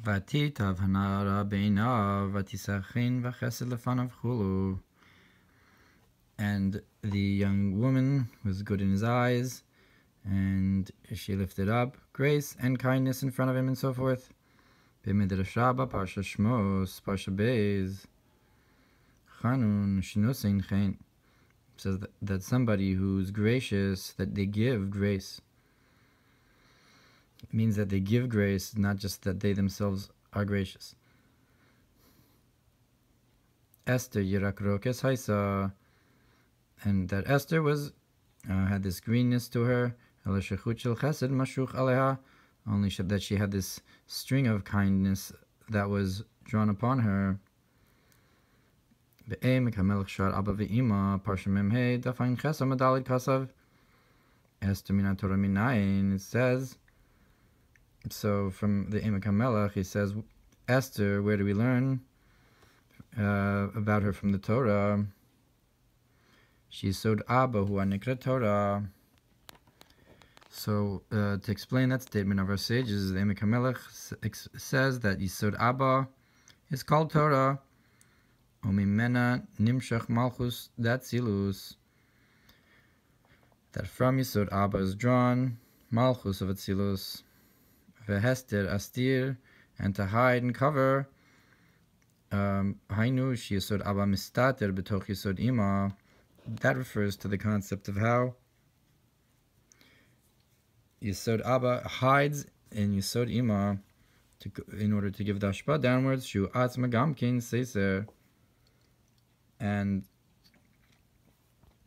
Vatitav hanara beinav vatisachin vachesed lefanav chulu. And the young woman was good in his eyes, and she lifted up grace and kindness in front of him, and so forth. B'midrash Rabbah, Parsha Shmos, Parsha Beis, Chanun Shinosein Chen, says that somebody who's gracious, that they give grace. It means that they give grace, not just that they themselves are gracious. Esther Yirakrokes Haisa, and that Esther was had this greenness to her. Only that she had this string of kindness that was drawn upon her. Esther Mina Torah Minayin, it says. So from the Emek HaMelech, he says, Esther, where do we learn about her from the Torah? She's Sod Abba Hu Anikra Torah. So to explain that statement of our sages, the Emek HaMelech says that Yisod Abba is called Torah. Umimena Nimshach Malchus Datzilus. That from Yisod Abba is drawn Malchus of Atzilus. Vehester Astir, and to hide and cover. Hainu Shi Yisod Abba Mistater B'toch Yisod Ima. That refers to the concept of how Yisod Abba hides in Yisod Ima in order to give the Hashpah downwards. Shu Atzma Gamkin Seiser. And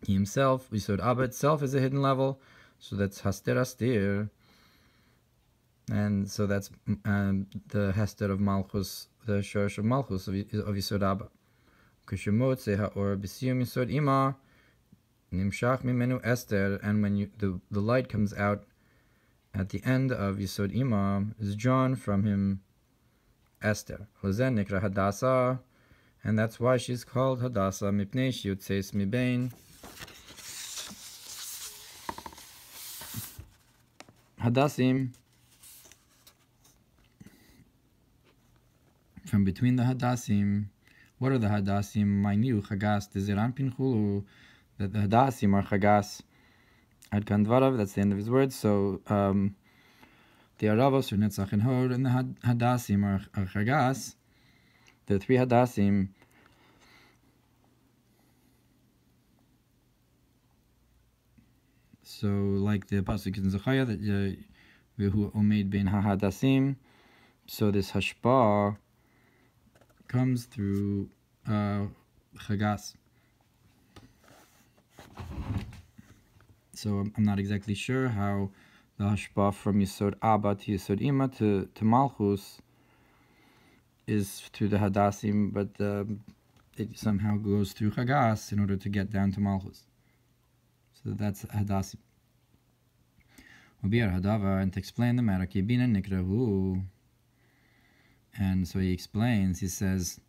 he himself, Yisod Abba itself, is a hidden level. So that's Haster Astir. And so that's the Hester of Malchus, the Shorsh of Malchus of Yisod Abba. Kushemotze ha'or b'siyum Yisod Ima nimshach mimenu Esther. And when the light comes out at the end of Yisod Ima, is drawn from him Esther. Lozen nikra Hadassah, and that's why she's called Hadassah. Mipnei shiyutzeis mibein Hadassim. From between the Hadassim. What are the Hadassim? Mainu Chagas Deziran Pinchulu. That the Hadassim are Chagas Ad Kandvarav, that's the end of his words. So the Aravos are Netzach and Hod, and the Hadassim are Chagas. The three Hadassim. So like the Pasuk in Zechariah, that Yehu Omeid Ben HaHadassim. So this Hashpah comes through Chagas. So I'm not exactly sure how the Hashpah from Yisod Abba to Yisod Ima to Malchus is through the Hadassim, but it somehow goes through Chagas in order to get down to Malchus. So that's Hadassim. Ubiar Hadava, and to explain the matter, Kibina Nikrahu. And so he explains, he says,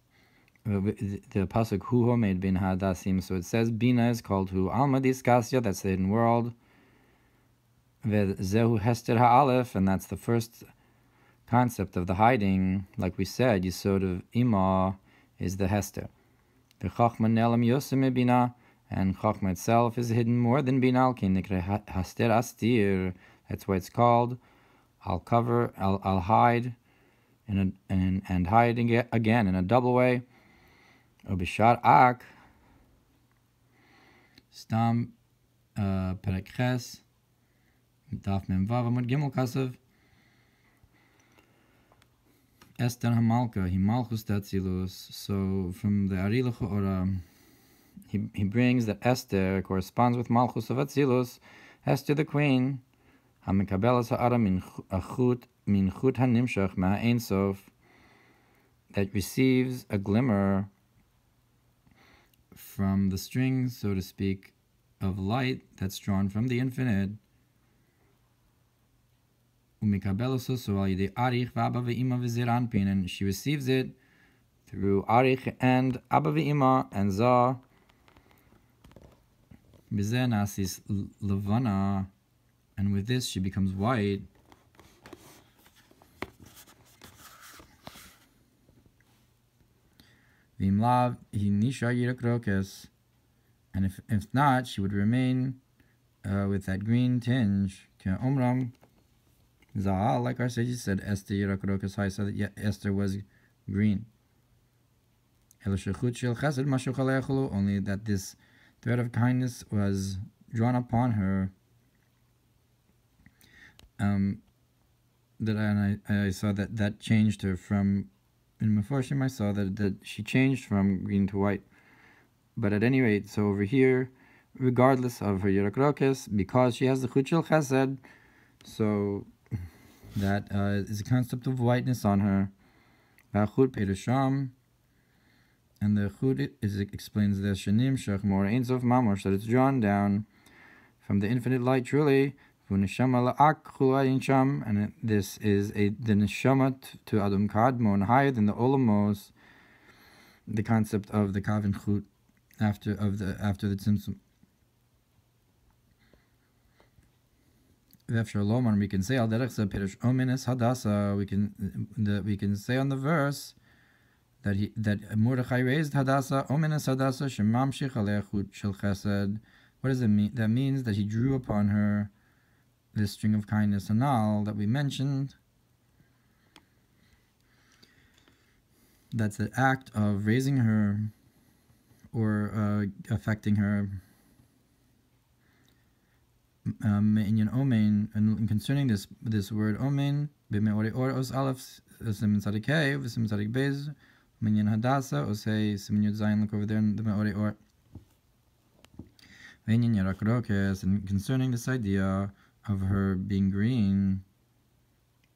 the pasuk Hu Homed Bin Hadassim, so it says Bina is called Hu Alma Diskasya, that's the hidden world. Zehu Hester Ha'alef, and that's the first concept of the hiding. Like we said, Yisod of Ima is the Hester. The Chachma Nelam Yosem Bina, and Chachma itself is hidden more than Bina Alkin Nikre Haster Astir. That's why it's called I'll cover, I'll hide. And hide again in a double way. Obishar Ak Stam Perek Ches Daf Mem Vav Amud Gimel Kasav Esther Hamalka Himalchus Tatzilus. So from the Ari L'Chora, he brings that Esther corresponds with Malchus of Atzilus. Esther the queen Hamikabelas Ha'ara min Achut Min Chut HaNimshach Ma'Ein Sof, that receives a glimmer from the string, so to speak, of light that's drawn from the infinite. Umikabelas so al yidei Arich v'Abba v'Ima v'Zir Anpin, and she receives it through Arich and Abba v'Ima and Zah. B'zeh nasis levana, and with this she becomes white. V'imlav hi nisha yirak. And if not, she would remain with that green tinge. Omram Za'al, like our sages said, Esther yirak high, so that Esther was green. Only that this thread of kindness was drawn upon her. I saw that changed her from, in Meforshim I saw that she changed from green to white. But at any rate, so over here, regardless of her yirak, because she has the chut shel chesed, so that is a concept of whiteness on her. V'achut perusham, and the chut explains this shenim shach mor ein sof mamosh, that it's drawn down from the infinite light truly. And this is the neshama to Adam Kadmon, higher than the Olamos, the concept of the Kav and Chut after the Tzimtzum. We can say al derech perish omenes hadasa. We can say on the verse that Mordechai raised Hadassah, omenes Hadassah shemamshich alei chut shel chesed. What does it mean? That means that he drew upon her this string of kindness anal that we mentioned. That's the act of raising her or affecting her. Inyan omein, and concerning this word omein, b'me'ori or os aleph simin tzadik hey v'simin tzadik bez, minyan Hadassah osei simin yud zayin. Look over there in the me'ori or. V'inyan yirak rokes, and concerning this idea of her being green,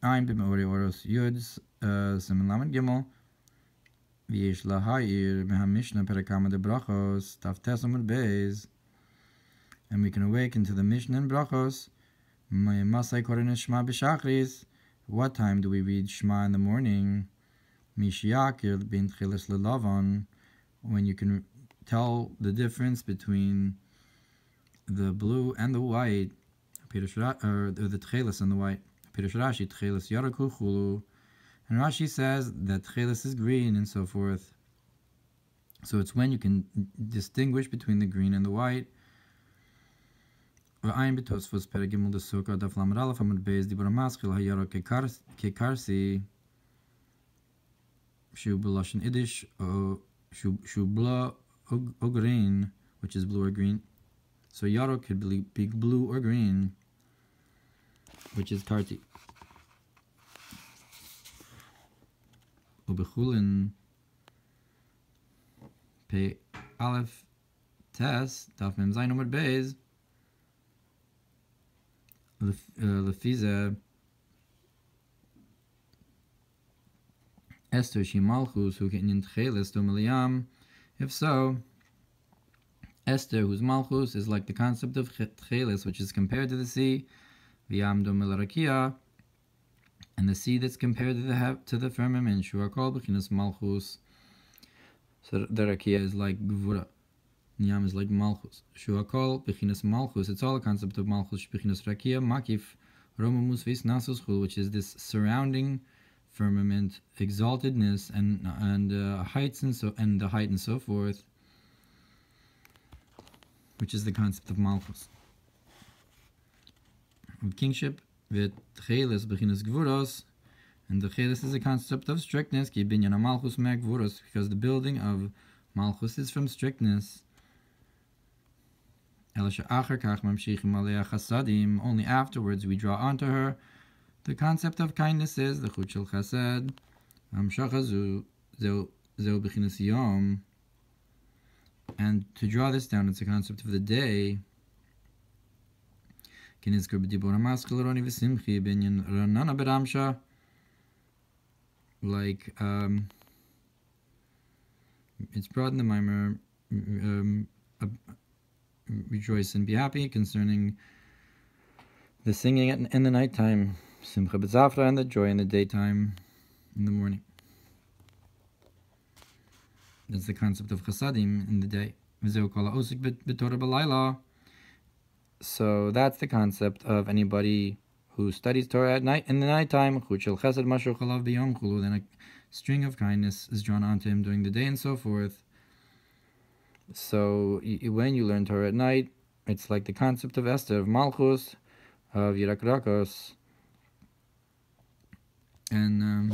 Ein b'me'ori oros yuds simin lamed gimel, v'yesh lahayir mehamishna perakama de brachos taftes amud beis. And we can awaken to the Mishnah and Brachos. What time do we read Shema in the morning? When you can tell the difference between the blue and the white, or the tchelis and the white. And Rashi says that tchelis is green and so forth. So it's when you can distinguish between the green and the white. V'ayin b'tosfos peragimul de sukkah daf lamed aleph amud beis dibur maschil hayarok kekarsi shu b'lashon Yiddish shu bla or green, which is blue or green. So yarok could be blue or green, which is karti. Ubechulin pe aleph tes daf mem zayin amud beis. Lefiza Esther she malchus who can tchelis do miliam. If so, Esther, whose malchus is like the concept of tchelis, which is compared to the sea, viam do milarakia, and the sea that's compared to the firmament, shu are called b'chinas malchus. So the rakia is like gvura. Niyam is like malchus. Shuakol bechinas malchus. It's all a concept of malchus. Bechinas rakia makif romamus vis nasus chul, which is this surrounding firmament, exaltedness, and heights and the height and so forth, which is the concept of malchus. With kingship, with chelis bechinas gvuros, and the chelis is a concept of strictness. Ki binyan malchus me gvuros, because the building of malchus is from strictness. Only afterwards we draw onto her the concept of kindness is the chut shel chesed. And to draw this down, it's a concept of the day. Like it's brought in the Maimer, rejoice and be happy concerning the singing in the nighttime, simcha b'zafra, and the joy in the daytime, in the morning. That's the concept of chasadim in the day. So that's the concept of anybody who studies Torah at night in the nighttime. Then string of kindness is drawn onto him during the day and so forth. So when you learn Torah at night, it's like the concept of Esther, of Malchus, of Yirakrakos, and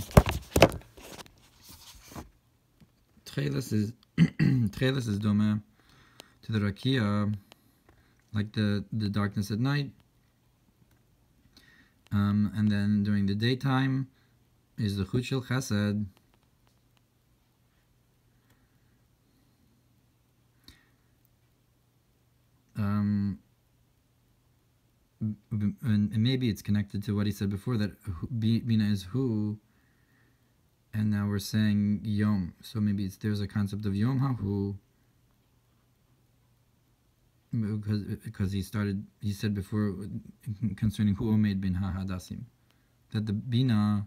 Tchelis is Tchelis is dome to the Rakia, like the darkness at night, and then during the daytime is the Chut Shel Chesed. And maybe it's connected to what he said before, that Bina is who, and now we're saying Yom. So maybe there's a concept of Yom HaHu, because he said before concerning Hu Omed bin HaHadassim, that the Bina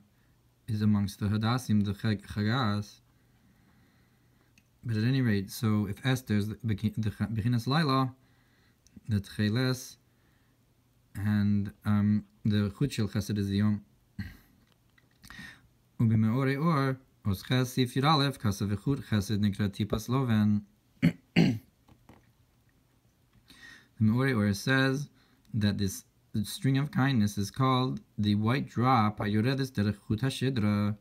is amongst the Hadassim, the Chagas. But at any rate, so if Esther's the Bechinas Laila, the Tcheles, and the Chut Shel Chesed is the Yom. Ubimeore or Os Chesed Yud Aleph Kasav Chut Chesed Nikra Tipas Loven. The Meore or says that this string of kindness is called the white drop Ayoredes Derech Chut HaShidra,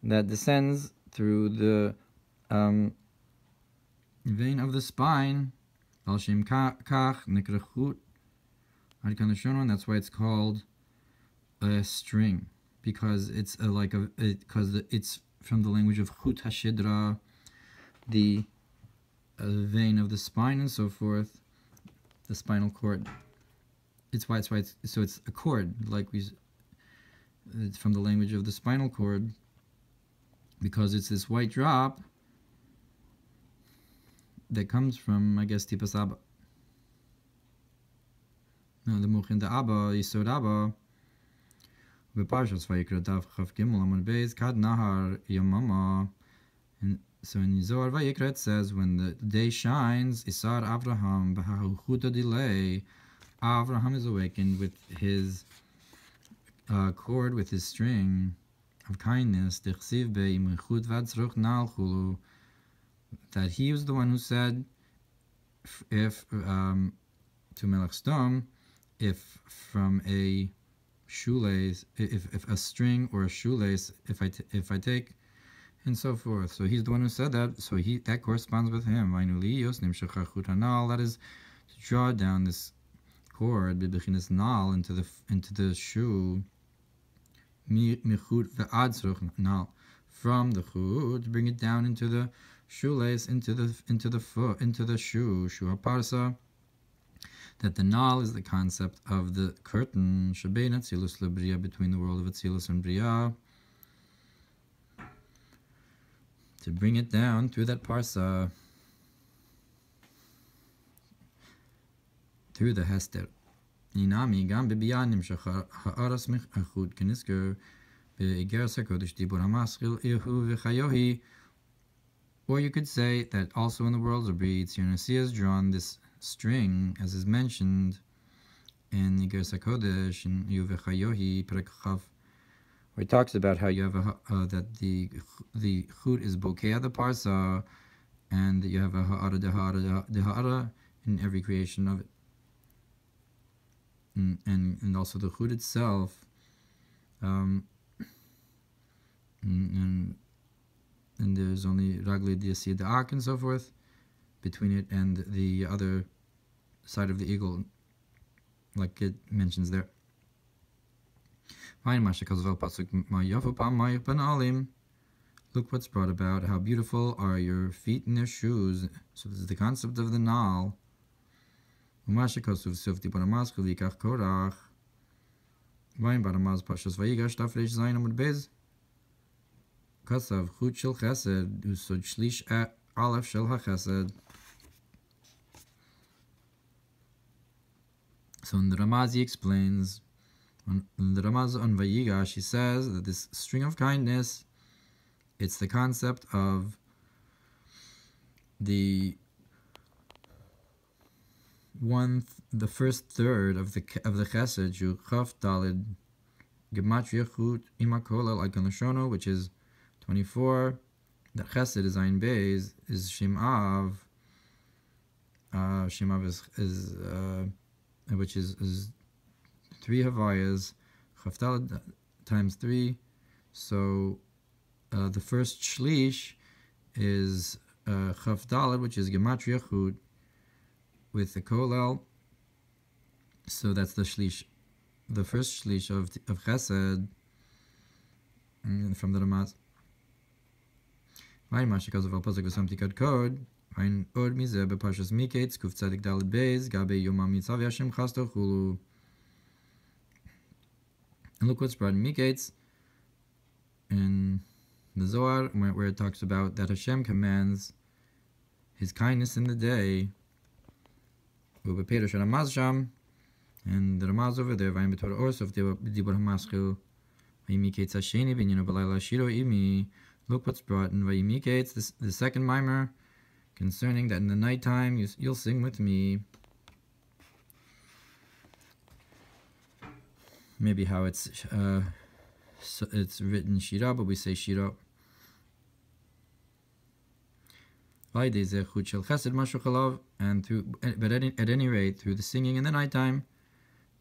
that descends through the vein of the spine. Al Shem Kach Nikra Chut. And that's why it's called a string, because it's it's from the language of Chut HaShidra, the vein of the spine and so forth, the spinal cord. It's a cord, it's from the language of the spinal cord, because it's this white drop that comes from, I guess, Tipas Abba. No, the Muchin the Abba, Yisod Abba, Beparshas Vayikra Daf Chav Gimel Amud Beis Kad Nahar Yamama. And so in Zohar Vayikra it says, when the day shines, Isar Avraham B'Hachuta Delay, Avraham is awakened with his cord, with his string of kindness, Dechsiv Be Imechut Vadzruch Nal Chulu, that he was the one who said, if to Melech Stom, if from a shoelace, if a string or a shoelace, if I take, and so forth. So he's the one who said that. So that corresponds with him. That is to draw down this cord, nal, into the shoe, from the chut, to bring it down into the shoelace, into the foot, into the shoe, shua parsa. That the nal is the concept of the curtain, shebein atzilus lebriya, between the world of atzilus and briya, to bring it down through that parsa, through the hester. Inami gam bebiyanim ha'aras mechachud kenisker be'igeras hakodesh dibur hamaschil ihu v'chayohi. Or you could say that also in the worlds of Bria, Tzionasi has drawn this string, as is mentioned in Igeras HaKodesh, in Yuvechayohi, Perek Chav, where it talks about how you have that the chut is bokeh the parsa, and that you have a ha'ara in every creation of it, and also the chut itself, and there's only ragli diasid da'ak and so forth between it and the other side of the eagle, like it mentions there. Look what's brought about, how beautiful are your feet in their shoes. So this is the concept of the nal. Kasav chut shel chesed usod shlish aleph shel hachesed. So in the Ramaz he explains, in the Ramaz on Vayigash he says that this string of kindness, it's the concept of the first third of the chesed, Shu Chaf Dalid Gematria Chut Imakol El Lashono, which is 24. That Chesed is Ayin Beis is Shem Av. Shem Av is which is 3 Havayas, Chavdalad times 3. So the first Shlish is Chavdalad, which is Gematria Chut, with the Kolel. So that's the Shlish, the first Shlish of Chesed from the Ramaz. Vayin Mashikaz of Al-Pasuk V'Samtikad Kod, Vayin Od Mizeh B'Pashas Miketz, Kuf Tzadik Daled Beis, Gabe Yomam Yitzav Yashem Chasto Chulu. And look what's brought in Miketz, in the Zohar, where it talks about that Hashem commands His kindness in the day, and the Ramaz over there, Vayin B'Torah Orsof Dibur HaMaschil, Vayin Miketz Hasheni B'Nyino B'Layla Shiro Imi. Look what's brought in Vayimiketz, the second mimer, concerning that in the nighttime you'll sing with me. Maybe how it's written Shira, but we say Shira. And at any rate, through the singing in the nighttime,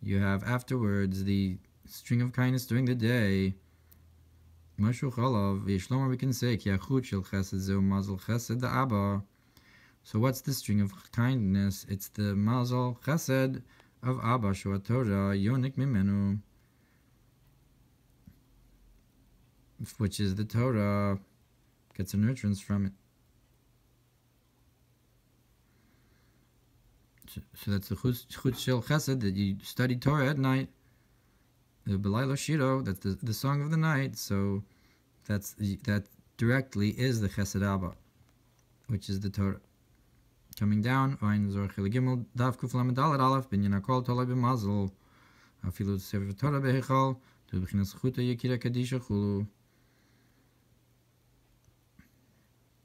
you have afterwards the string of kindness during the day. Mashu Chalav, Yishlomer, we can say, Ki Achut Shel Chesed Zeu Mazel Chesed the Abba. So what's the string of kindness? It's the Mazel Chesed of Abba, Shua Torah, Yonik Mimenu, which is the Torah, gets a nurturance from it. So that's the Chut Shel Chesed, that you study Torah at night. The Belayla Shiro, that's the song of the night. So that directly is the Chesed Abba, which is the Torah. Coming down, Vayin Zor Chil Gimel Daf Kuf Lamed Daled Aleph Binyan Hakol Tolai B'Mazel Afilu Sefer Torah Behechal to B'chinas Chuta Yekira Kadisha Chulu.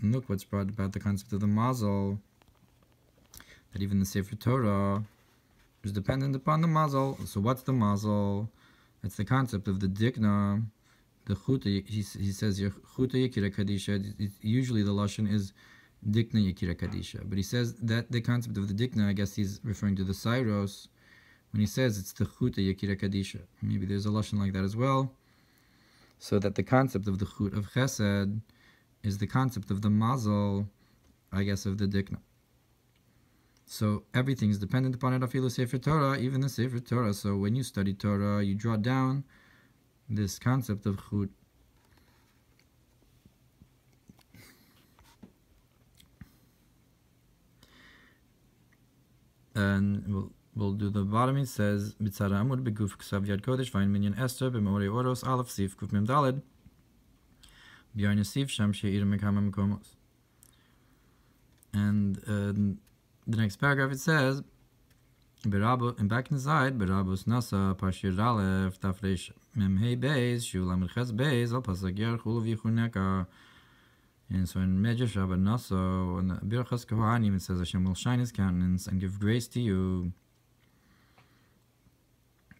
And look what's brought about the concept of the Mazel, that even the Sefer Torah is dependent upon the Mazel. So what's the Mazel? It's the concept of the Dikna, the Chuta. He says Chuta Yekira Kadisha. Usually the lashon is Dikna Yekira Kadisha, but he says that the concept of the Dikna, I guess he's referring to the Syros when he says it's the Chuta Yekira Kadisha. Maybe there's a lashon like that as well. So that the concept of the Chut of Chesed is the concept of the Mazel, I guess, of the Dikna. So everything is dependent upon it. Afilu Sefer Torah, even the Sefer Torah. So when you study Torah, you draw down this concept of Chut. And we'll do the bottom. It says Bitzara Amud Beguf Ksav Yad Kodesh Vayin Minyan Esther B'Morei Oros Aleph Sif Kuf Mem Daled B'Yayin Sif Sham She'ir Mekama Mekomos. And the next paragraph it says, Berabo, and back inside, Berabos Nasa Pashir Aleph Tafresh Mem Hey Beis Shulam Ches Beis Al Pasag Yer Chulu V'Yichuneka. And so in Medrash Rabban Naso, in the Birchas Kohanim, it says Hashem will shine His countenance and give grace to you.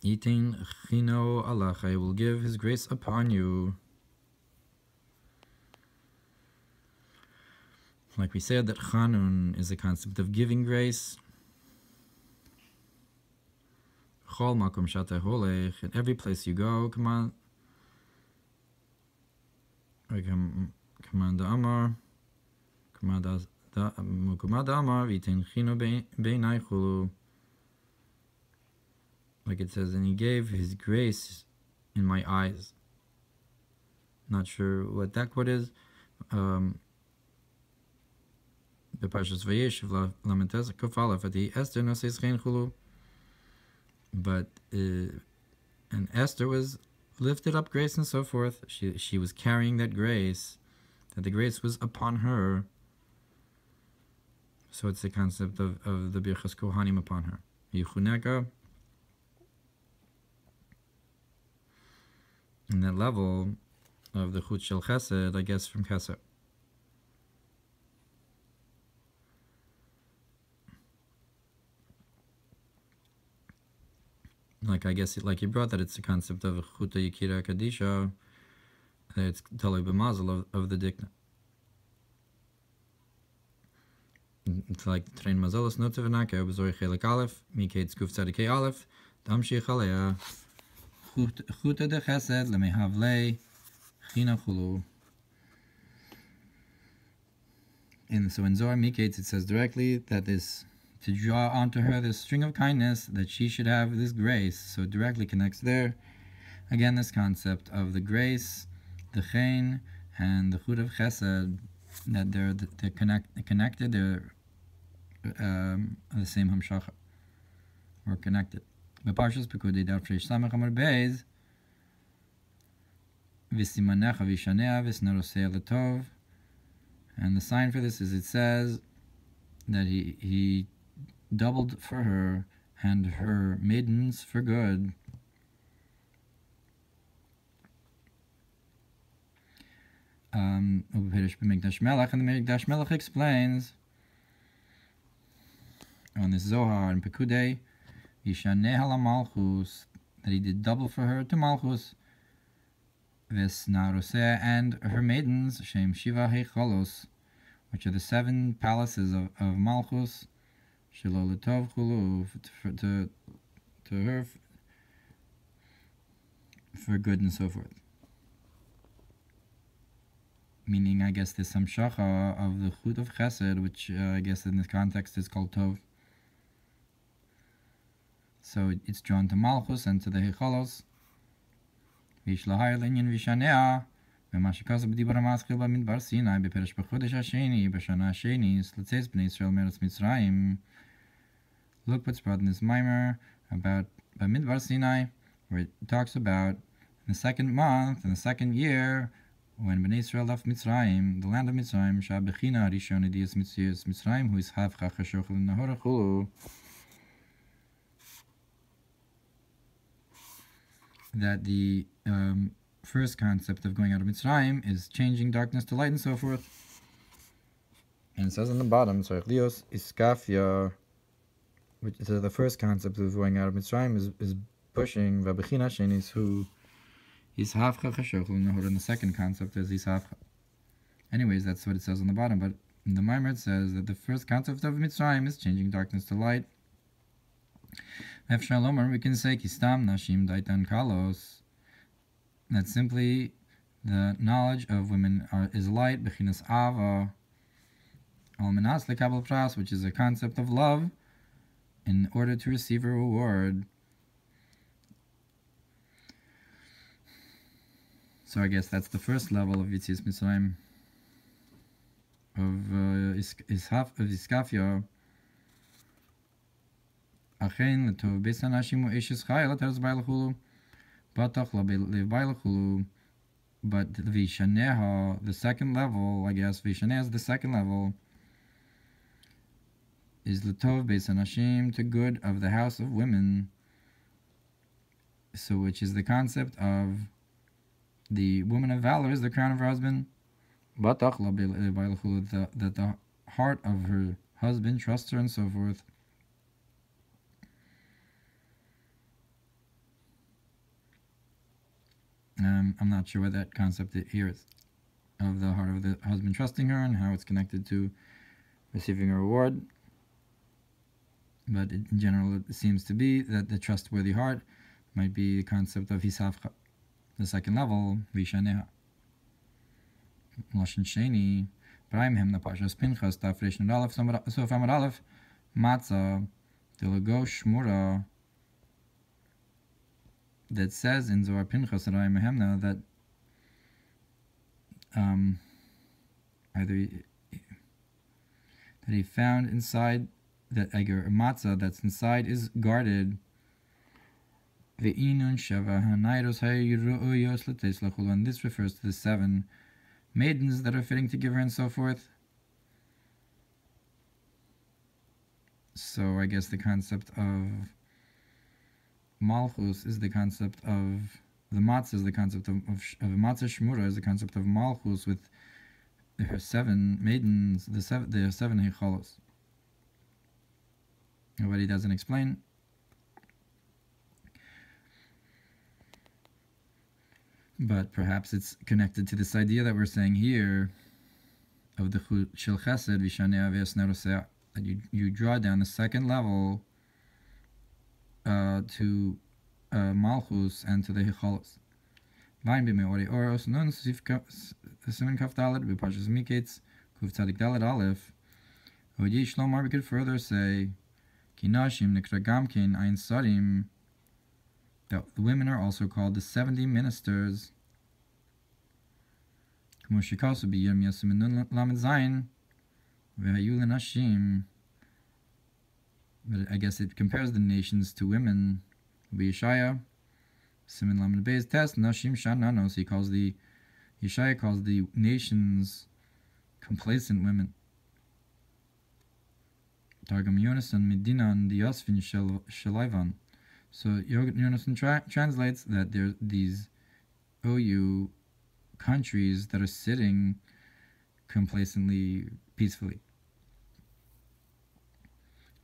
Yitin Chino Allah, I will give His grace upon you. Like we said, that Chanun is the concept of giving grace. Chol makom shata holech, in every place you go, come on. Command Amar, Command Amar, Vitin Chino Beinai Chulu. Like it says, and He gave His grace in my eyes. Not sure what that quote is. The Parshas Vayeshev Lamentes Kuf Aleph Ati Esther no says Chen Chulu. But and Esther was lifted up grace and so forth. She was carrying that grace, that the grace was upon her. So it's the concept of the Birchas Kohanim upon her. Yichuneka. And that level of the Chut Shel Chesed, I guess, from Chesed. Like I guess, like you brought that, it's the concept of Chuta Yekira Kadisha, It's totally b'mazel of the dikna. It's like train mazalos not to v'nake obzoi chelik aleph miketz kuf tzadikei aleph tamshich alea chuta de chesed lemehavlei china chulu. And so in Zohar Miketz it says directly that this, to draw onto her this string of kindness, that she should have this grace. So it directly connects there. Again, this concept of the grace, the chen, and the chut of chesed, that they're connected, they're the same hamshacha, or connected. B'parshas Pekudei Daf Reish Samach Amar Beis, v'simanecha v'shanea v'snarosei letov. And the sign for this is it says that he doubled for her and her maidens for good. And the Mikdash Melech explains on this Zohar and Pekudei, Yishaneh hala Malchus, that he did double for her to Malchus. Vesnaroseh, and her maidens, Shem Shiva Heicholos, which are the 7 palaces of Malchus, Shelo Letov Chulu, to her for good and so forth. Meaning, I guess, there's some shacha of the chut of chesed, which I guess in this context is called tov. So it's drawn to Malchus and to the Heicholos. וישלהי לעניין וישניה, ומה שכתוב בדיבור המתחיל במדבר סיני, בפרש בחודש השני, בשנה השני, לצאת בני ישראל מארץ מצרים. Look what's brought in this mimer about Bamidbar Sinai, where it talks about in the 2nd month, in the 2nd year, when Bnei Israel left Mitzrayim, the land of Mitzrayim, Shabechina Rishon Ediyas Mitzrayim, who is Havcha Chashochel Nahor Chulu, that the first concept of going out of Mitzrayim is changing darkness to light and so forth. And it says on the bottom, Tzarech Iskafia, which is the first concept of going out of Mitzrayim is pushing Vabechina Shenis, who is Havcha Chashochel Nahor, and the second concept is Havcha. Anyways, that's what it says on the bottom, but in the Maimer it says that the first concept of Mitzrayim is changing darkness to light. We can say Kistam Nashim Daitan Kalos, that simply the knowledge of women is light, Bechinas Ava, Almanas Lekabel Pras, which is a concept of love in order to receive a reward. So I guess that's the first level of Yitzias Mitzrayim, of Iskafia. Achen letov beis hanashim u'eshes chayil ateres bailachulu, batach lebailachulu. But vishaneha, the second level, I guess vishaneha is the second level, is letov beis hanashim, to good of the house of women. So, which is the concept of the woman of valor is the crown of her husband. Batach lebailachulu, that the heart of her husband trusts her and so forth. I'm not sure what that concept here is, of the heart of the husband trusting her and how it's connected to receiving a reward. But in general, it seems to be that the trustworthy heart might be the concept of Hisavcha, the second level, Vishaneha. Lashon Sheni, Brahim Hem Napashas Pinchas, Tafresh Nud Aleph, Sof Amar Aleph, Matzah, Delago Shmura, that says in Zohar Pinchas and Raya Mehemna that either that he found inside that Eger matzah that's inside is guarded. Ve'inun sheva hanairos hayru'uyos l'teislachul, and this refers to the 7 maidens that are fitting to give her and so forth. So I guess the concept of Malchus is the concept of the matzah, is the concept of matzah shmura, is the concept of Malchus with her 7 maidens, the 7 heicholos. But he doesn't explain. But perhaps it's connected to this idea that we're saying here of the Shel Chesed Vishanei Avias Neroseh, that you draw down the second level to Malchus and to the Hicholos. Vayin b'me'orei oros nun siman kaf dalet b'parshas Miketz kuf tzadik dalet aleph. Oye Shlomar, we could further say ki nashim nikra gamkin ein sarim, that the women are also called the 70 ministers. K'mo shekasu b'yirmiyah siman nun lamed zayin v'hayu lenashim. But I guess it compares the nations to women. Yeshaya, Siman Lamed Beis test Nashim Shanano. So Yeshaya calls the nations complacent women. Targum Yonasan Medinan the Yosfin Shalaivan. So Yonasan translates that there are these OU countries that are sitting complacently, peacefully.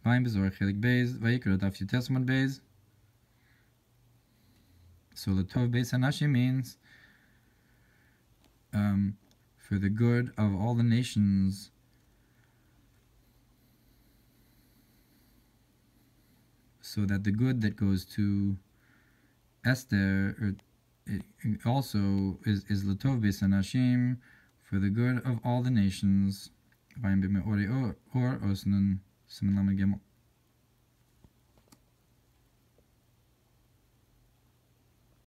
Vayim Bezor Chelik Beis Vayikra Daf Yutesmod Beis. So the Tov Beis Hanashim means for the good of all the nations. So that the good that goes to Esther it also is Latov Beis Hanashim, for the good of all the nations. Vayim B'me'orei or Osnan Siman Lamed Gimel.